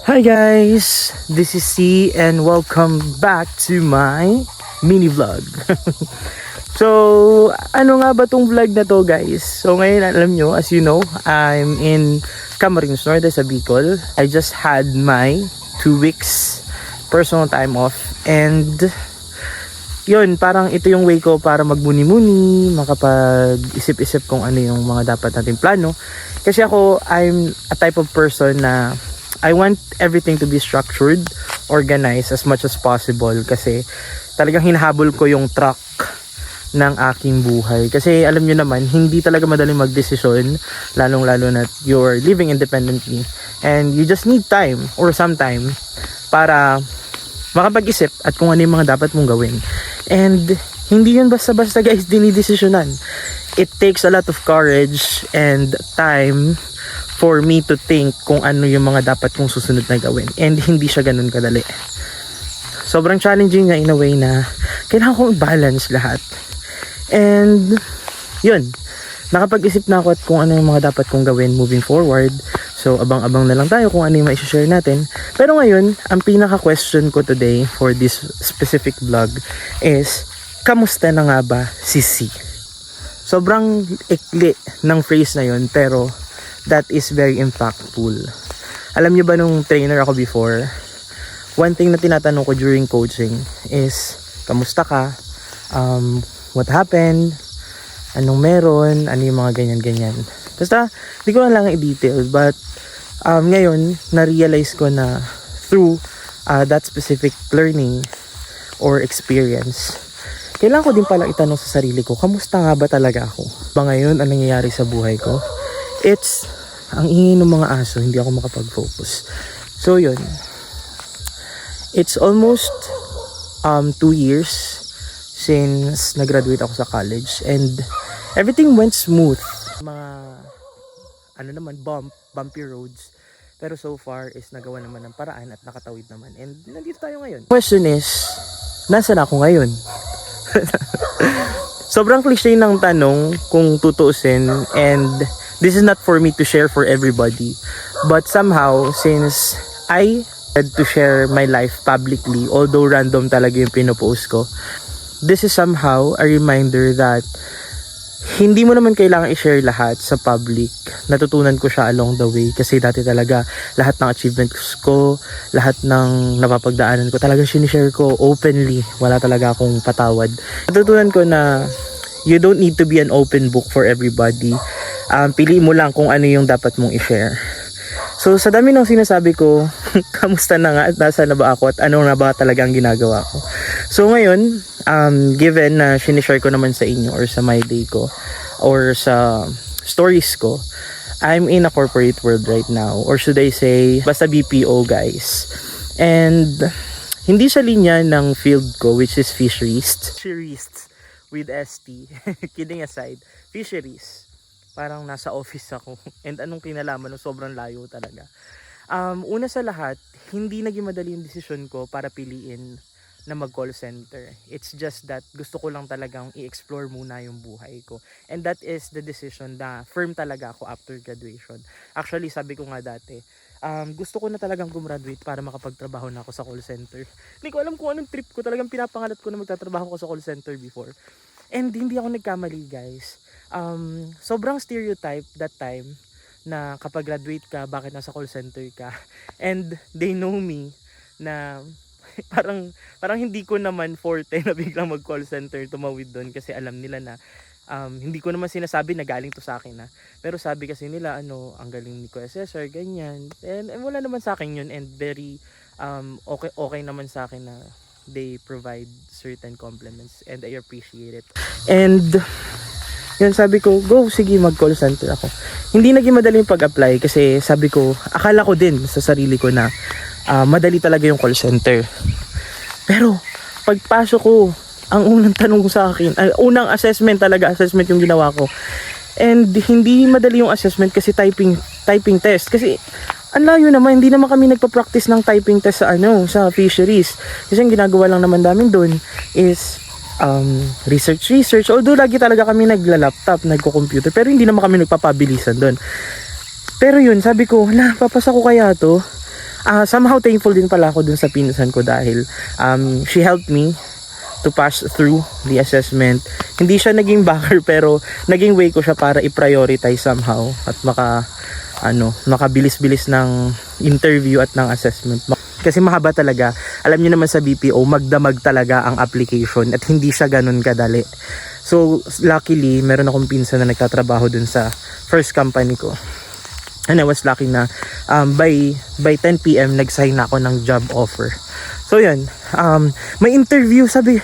Hi guys, this is C and welcome back to my mini vlog. So, ano nga ba tong vlog na to guys? So ngayon alam nyo, as you know, I'm in Camarines Norte sa Bicol. I just had my 2 weeks personal time off and yun, parang ito yung way ko para magmuni-muni, makapag-isip-isip kung ano yung mga dapat nating plano. Kasi ako, I'm a type of person na I want everything to be structured, organized as much as possible kasi talagang hinahabol ko yung track ng aking buhay. Kasi alam nyo naman, hindi talaga madaling magdesisyon, lalong-lalo na you're living independently. And you just need time or some time para makapag-isip at kung ano yung mga dapat mong gawin. And hindi yun basta-basta guys dinidesisyonan. It takes a lot of courage and time for me to think kung ano yung mga dapat kong susunod na gawin. And hindi siya ganun kadali. Sobrang challenging nga in a way na kailangan kong i-balance lahat. And yun, nakapag-isip na ako at kung ano yung mga dapat kong gawin moving forward. So abang-abang na lang tayo kung ano yung ma-share natin. Pero ngayon, ang pinaka-question ko today for this specific vlog is, kamusta na nga ba si C? Sobrang ikli ng phrase na yun, pero that is very impactful. Alam niyo ba nung trainer ako before, one thing na tinatanong ko during coaching is, kamusta ka? What happened? Anong meron? Ano yung mga ganyan-ganyan? Basta, di ko na lang i-detail. But, ngayon, na-realize ko na through that specific learning or experience, kailangan ko din pala itanong sa sarili ko, kamusta nga ba talaga ako? Ba ngayon, ang nangyayari sa buhay ko? It's, ang ingay ng mga aso, hindi ako makapag-focus. So, yun. It's almost 2 years since nag-graduate ako sa college and everything went smooth. Mga ano naman, bumpy roads, pero so far is nagawa naman ng paraan at nakatawid naman and nandito tayo ngayon. Question is, nasaan ako ngayon? Sobrang cliche ng tanong kung tutuusin, and this is not for me to share for everybody, but somehow since I had to share my life publicly, although random talaga yung pinopost ko, this is somehow a reminder that hindi mo naman kailangan i-share lahat sa public. Natutunan ko siya along the way kasi dati talaga lahat ng achievements ko, lahat ng napapagdaanan ko, talagang sinishare ko openly. Wala talaga akong patawad. Natutunan ko na you don't need to be an open book for everybody. Piliin mo lang kung ano yung dapat mong i-share. So sa dami ng sinasabi ko, kamusta na nga at nasa na ba ako at ano na ba talagang ginagawa ko. So ngayon, given na sinishare ko naman sa inyo or sa my day ko or sa stories ko, I'm in a corporate world right now, or should I say, basta BPO guys. And hindi siya linya ng field ko, which is fisheries. Fisheries with ST. Kidding aside, fisheries. Parang nasa office ako. And anong kinalaman, no, sobrang layo talaga. Una sa lahat, hindi naging madali yung decision ko para piliin na mag-call center. It's just that gusto ko lang talagang i-explore muna yung buhay ko. And that is the decision na firm talaga ako after graduation. Actually, sabi ko nga dati, gusto ko na talagang gumraduate para makapagtrabaho na ako sa call center. Hindi ko alam kung anong trip ko. Talagang pinapangarap ko na magtatrabaho ko sa call center before. And hindi ako nagkamali guys. Sobrang stereotype that time na kapag graduate ka, bakit nasa call center ka? And they know me na parang hindi ko naman forte na biglang mag call center tumawid doon kasi alam nila na hindi ko naman sinasabi na galing to sa akin na. Pero sabi kasi nila ang galing ni Kuya Cesar, ganyan. And wala naman sa akin yun, and very okay naman sa akin na they provide certain compliments and I appreciate it. And yun, sabi ko, go, sige, mag-call center ako. Hindi naging madali yung pag-apply kasi sabi ko, akala ko din sa sarili ko na madali talaga yung call center. Pero, pagpasok ko, ang unang tanong ko sa akin, unang assessment yung ginawa ko. And hindi madali yung assessment kasi typing test. Kasi, ang layo naman, hindi naman kami nagpa-practice ng typing test sa fisheries. Kasi ang ginagawa lang naman namin doon is research. Although lagi talaga kami nagla-laptop, nagko-computer, pero hindi naman kami nagpapabilisan doon. Pero yun, sabi ko, papasa ko kaya to? somehow thankful din pala ako dun sa pinsan ko dahil she helped me to pass through the assessment. Hindi siya naging backer pero naging way ko siya para i-prioritize somehow at makabilis-bilis ng interview at ng assessment. Kasi mahaba talaga. Alam niyo naman sa BPO, magdamag talaga ang application at hindi siya ganun kadali. So, luckily, meron akong pinsan na nagtatrabaho dun sa first company ko. And I was lucky na by 10 PM nag-sign na ako ng job offer. So, yun. May interview, sabi,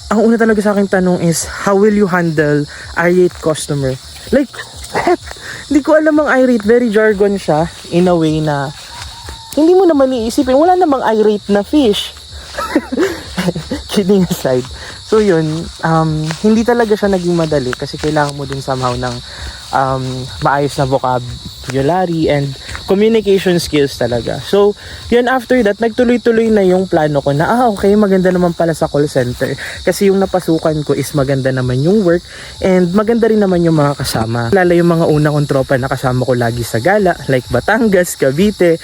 ang una talaga sa akin tanong is, how will you handle irate customer? Like, what? Hindi ko alam ang irate. Very jargon siya in a way na hindi mo naman iisipin, wala namang irate na fish. Kidding aside. So yun, hindi talaga siya naging madali kasi kailangan mo din somehow ng maayos na vocabulary and communication skills talaga. So, yun after that, nagtuloy-tuloy na yung plano ko na, okay, maganda naman pala sa call center. Kasi yung napasukan ko is maganda naman yung work and maganda rin naman yung mga kasama. Lalo yung mga una kong tropa na kasama ko lagi sa gala, like Batangas, Cavite,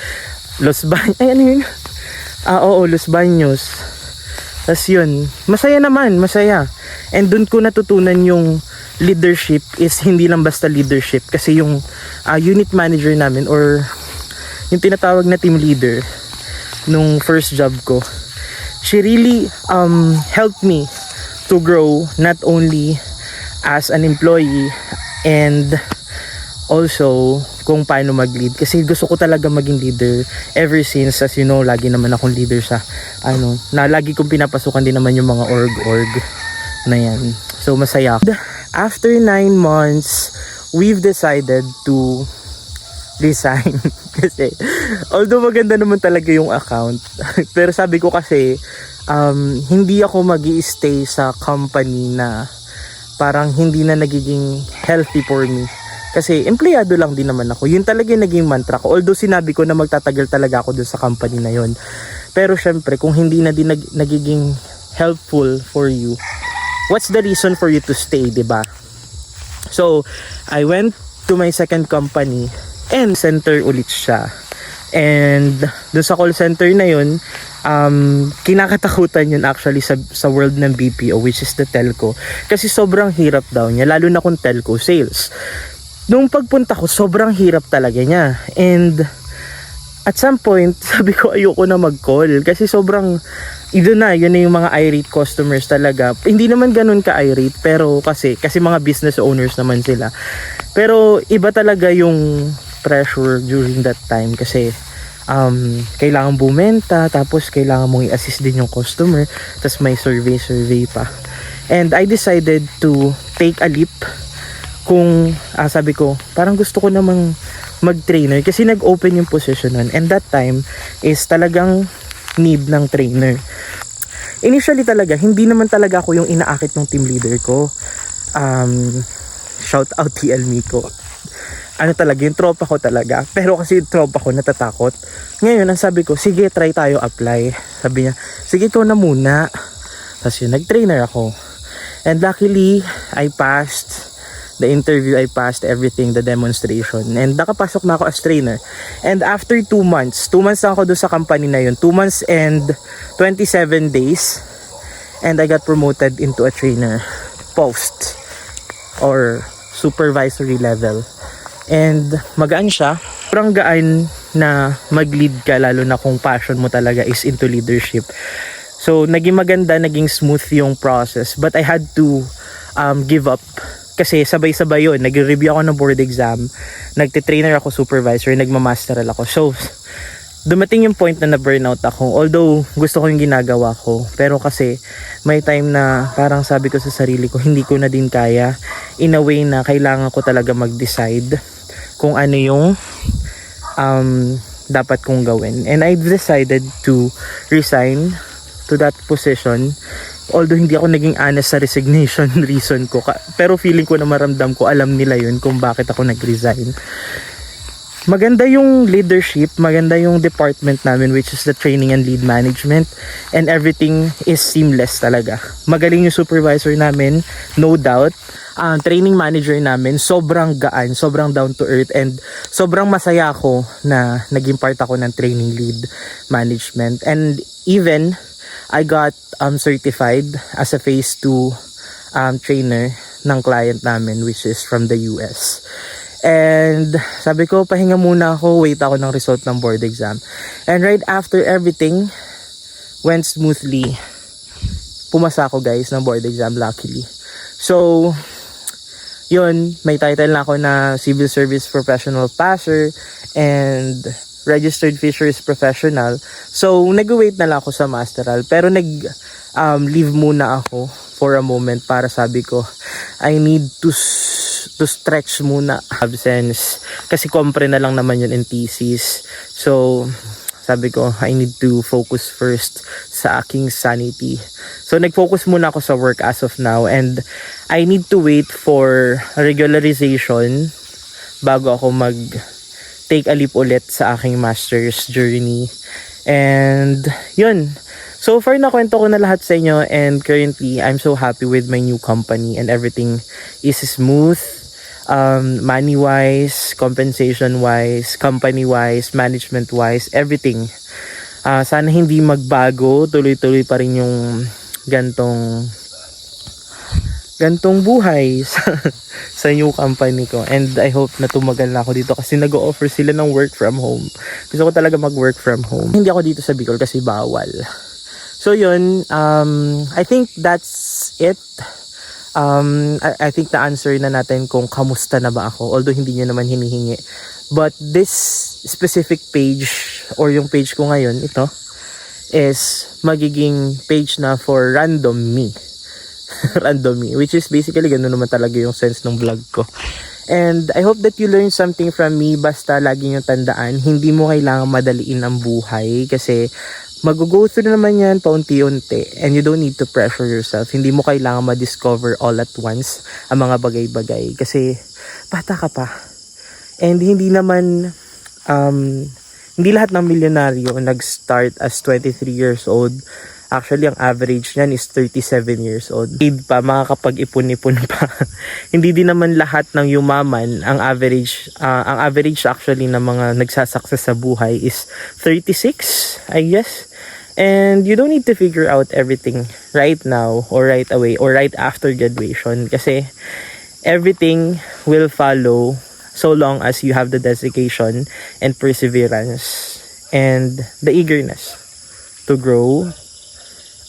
Los Baños, Los Baños. Tas yun, masaya naman, masaya. And dun ko natutunan yung leadership is hindi lang basta leadership. Kasi yung unit manager namin or yung tinatawag na team leader nung first job ko, she really helped me to grow not only as an employee and also kung paano mag-lead kasi gusto ko talaga maging leader ever since, as you know, lagi naman akong leader sa na lagi kong pinapasukan din naman yung mga org na yan. So masaya. After 9 months, we've decided to resign kasi although maganda naman talaga yung account pero sabi ko kasi hindi ako magi-stay sa company na parang hindi na nagiging healthy for me. Kasi empleyado lang din naman ako. Yun talaga yung naging mantra ko. Although sinabi ko na magtatagal talaga ako dun sa company na yun. Pero syempre, kung hindi na din nagiging helpful for you, what's the reason for you to stay, diba? So, I went to my second company and center ulit siya. And dun sa call center na yun, kinakatakutan yun actually sa world ng BPO, which is the telco. Kasi sobrang hirap daw niya, lalo na kung telco sales. Nung pagpunta ko, sobrang hirap talaga niya. And at some point, sabi ko ayoko na mag-call. Kasi sobrang, yun na yung mga irate customers talaga. Hindi naman ganun ka-irate, pero kasi mga business owners naman sila. Pero iba talaga yung pressure during that time. Kasi kailangan bumenta, tapos kailangan mong i-assist din yung customer, tapos may survey pa. And I decided to take a leap. Kung sabi ko, parang gusto ko namang mag-trainer kasi nag-open yung position nun. And that time is talagang need ng trainer. Initially talaga, hindi naman talaga ako yung inaakit ng team leader ko. Shout out TL Miko. Talaga, yung tropa ko talaga. Pero kasi yung tropa ko natatakot. Ngayon, ang sabi ko, sige, try tayo apply. Sabi niya, sige, ikaw na muna. Tapos yun, nag-trainer ako. And luckily, I passed the interview, I passed everything, the demonstration. And nakapasok na ako as trainer. And after 2 months lang ako doon sa company na yun. 2 months and 27 days. And I got promoted into a trainer post or supervisory level. And magaan siya. Parang gaan na mag-lead ka, lalo na kung passion mo talaga is into leadership. So, naging maganda, naging smooth yung process. But I had to give up. Kasi sabay-sabay yun. Nag-review ako ng board exam. Nagtitrainer ako supervisor. Nagmamasteral ako. So, dumating yung point na na-burnout ako. Although, gusto ko yung ginagawa ko. Pero kasi, may time na parang sabi ko sa sarili ko, hindi ko na din kaya. In a way na kailangan ko talaga mag-decide kung ano yung dapat kong gawin. And I decided to resign to that position. Although hindi ako naging honest sa resignation reason ko. Pero feeling ko na maramdam ko, alam nila yun kung bakit ako nag-resign. maganda yung leadership, maganda yung department namin, which is the training and lead management, and everything is seamless talaga. Magaling yung supervisor namin, no doubt. Training manager namin, sobrang gaan, sobrang down to earth, and sobrang masaya ako na naging part ako ng training lead management. And even I got certified as a phase 2 trainer ng client namin, which is from the US. And sabi ko, pahinga muna ako, wait ako ng result ng board exam. And right after everything went smoothly, pumasa ako guys ng board exam, luckily. So, yun, may title na ako na Civil Service Professional Passer and Registered Fisheries Professional. So, nag-wait na lang ako sa masteral. Pero leave muna ako for a moment para sabi ko, I need to stretch muna absence kasi kompre na lang naman yun in thesis. So sabi ko, I need to focus first sa aking sanity. So nag-focus muna ako sa work as of now, and I need to wait for regularization bago ako take a leap ulit sa aking master's journey. And yun, so far nakwento ko na lahat sa inyo, and currently I'm so happy with my new company and everything is smooth. Money wise, compensation wise, company wise, management wise, everything. Sana hindi magbago, tuloy-tuloy pa rin yung gantong buhay sa new company ko. And I hope na tumagal na ako dito kasi nag-o-offer sila ng work from home. Gusto ko talaga mag-work from home. Hindi ako dito sa Bicol kasi bawal. So yun, I think that's it. I think na-answer na natin kung kamusta na ba ako, although hindi nyo naman hinihingi. But this specific page, or yung page ko ngayon, ito, is magiging page na for random me. Random me, which is basically gano'n naman talaga yung sense ng vlog ko. And I hope that you learn something from me. Basta lagi nyo tandaan, hindi mo kailangan madaliin ang buhay kasi mag-go through naman yan paunti-unti, and you don't need to pressure yourself. Hindi mo kailangan ma-discover all at once ang mga bagay-bagay kasi bata ka pa. And hindi naman hindi lahat ng milyonaryo nag-start as 23 years old. Actually, ang average niyan is 37 years old. Paid pa, makakapag-ipon-ipon pa. Hindi din naman lahat ng yumaman. Ang average actually ng mga nagsasucess sa buhay is 36, I guess. And you don't need to figure out everything right now or right away or right after graduation kasi everything will follow so long as you have the dedication and perseverance and the eagerness to grow.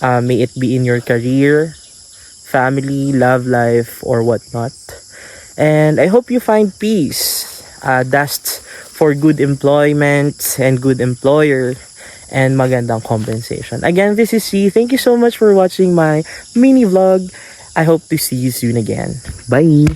May it be in your career, family, love life, or whatnot. And I hope you find peace. That's for good employment and good employer and magandang compensation. Again, this is C. Thank you so much for watching my mini vlog. I hope to see you soon again. Bye!